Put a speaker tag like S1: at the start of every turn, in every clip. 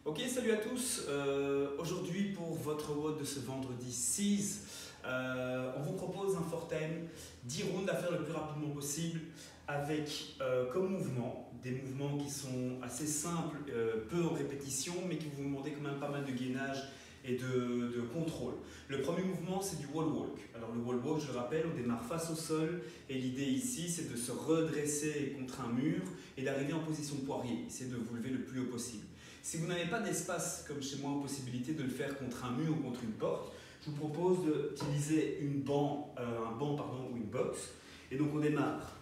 S1: Ok, salut à tous. Aujourd'hui, pour votre WOD de ce vendredi 6, on vous propose un 4-time 10 rounds à faire le plus rapidement possible avec comme mouvement, des mouvements qui sont assez simples, peu en répétition, mais qui vous demandent quand même pas mal de gainage et de contrôle. Le premier mouvement, c'est du wall walk. Alors le wall walk, je le rappelle, on démarre face au sol et l'idée ici, c'est de se redresser contre un mur et d'arriver en position poirier. C'est de vous lever le plus haut possible. Si vous n'avez pas d'espace, comme chez moi, possibilité de le faire contre un mur ou contre une porte, je vous propose d'utiliser un banc ou une box. Et donc on démarre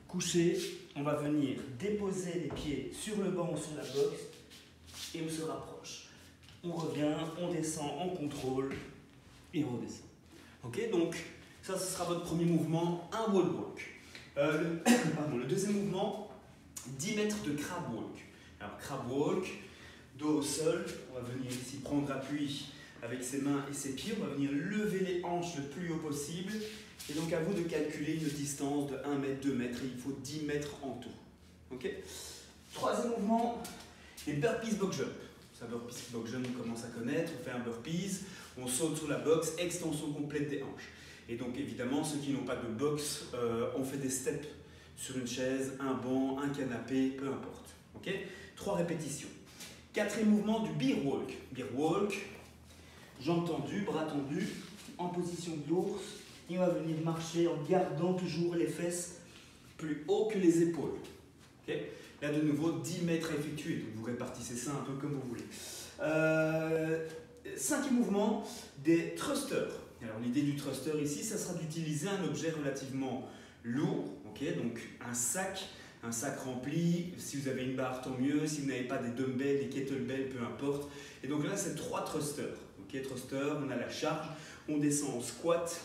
S1: couché, on va venir déposer les pieds sur le banc ou sur la box et on se rapproche. On revient, on descend en contrôle et on redescend. Ok, donc ça ce sera votre premier mouvement, un wall walk. Le deuxième mouvement, 10 mètres de crab walk. Alors crab walk, dos au sol, on va venir ici prendre appui avec ses mains et ses pieds, on va venir lever les hanches le plus haut possible. Et donc à vous de calculer une distance de 1 mètre, 2 mètres, et il faut 10 mètres en tout. Ok. Troisième mouvement, les burpees box jump. Ça, burpees box jump, on commence à connaître, on fait un burpees, on saute sur la box, extension complète des hanches. Et donc évidemment, ceux qui n'ont pas de box, on fait des steps sur une chaise, un banc, un canapé, peu importe. Ok. 3 répétitions. Quatrième mouvement du bear walk. Bear walk, jambes tendues, bras tendus, en position de l'ours. Et on va venir marcher en gardant toujours les fesses plus haut que les épaules. Okay. Là de nouveau 10 mètres à effectuer, donc vous répartissez ça un peu comme vous voulez. Cinquième mouvement, des thrusters. Alors l'idée du thruster ici, ça sera d'utiliser un objet relativement lourd, okay, donc un sac rempli. Si vous avez une barre, tant mieux. Si vous n'avez pas des dumbbells, des kettlebells, peu importe. Et donc là, c'est 3 thrusters. Okay, thruster, on a la charge, on descend en squat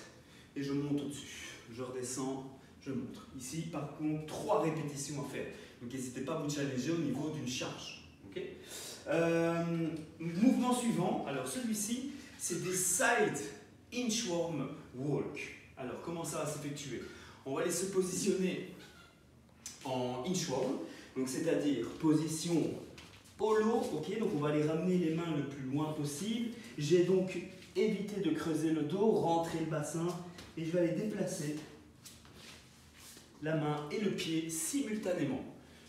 S1: et je monte au-dessus. Je redescends, je monte. Ici, par contre, 3 répétitions à faire. Donc n'hésitez pas à vous challenger au niveau d'une charge. Okay. Mouvement suivant, alors celui-ci, c'est des side inchworm walk. Alors comment ça va s'effectuer? On va aller se positionner en inchworm, donc c'est-à-dire position holo, ok, donc on va aller ramener les mains le plus loin possible. J'ai donc évité de creuser le dos, rentrer le bassin et je vais aller déplacer la main et le pied simultanément.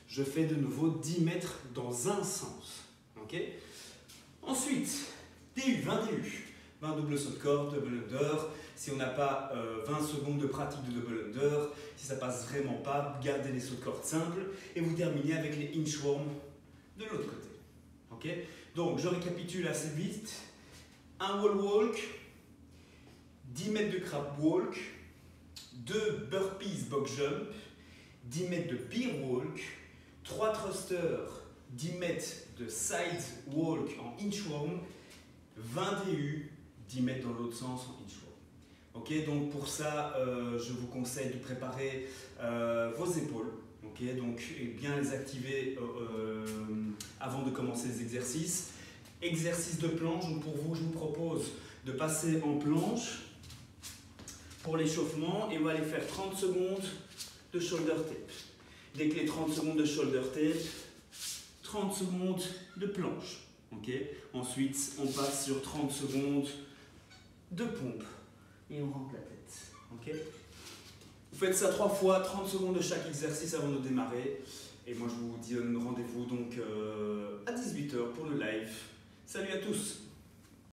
S1: Je fais de nouveau 10 mètres dans un sens. Ok. Ensuite, DU, 20 DU. 20 double saut de corde, double under. Si on n'a pas 20 secondes de pratique de double under, si ça passe vraiment pas, gardez les sauts de corde simples et vous terminez avec les inchworm de l'autre côté. Okay. Donc je récapitule assez vite. Un wall walk, 10 mètres de crab walk, 2 burpees box jump, 10 mètres de bear walk, 3 thrusters, 10 mètres de side walk en inchworm, 20 DU, 10 mètres dans l'autre sens en inchworm. Ok, donc pour ça, je vous conseille de préparer vos épaules. Okay, donc bien les activer avant de commencer les exercices. Exercice de planche, donc pour vous, je vous propose de passer en planche pour l'échauffement et on va aller faire 30 secondes de shoulder tape. Dès que les 30 secondes de shoulder tape, 30 secondes de planche. Okay. Ensuite, on passe sur 30 secondes de pompe et on rentre la tête. Okay. Vous faites ça 3 fois, 30 secondes de chaque exercice avant de démarrer. Et moi, je vous donne rendez-vous donc à 18 h pour le live. Salut à tous!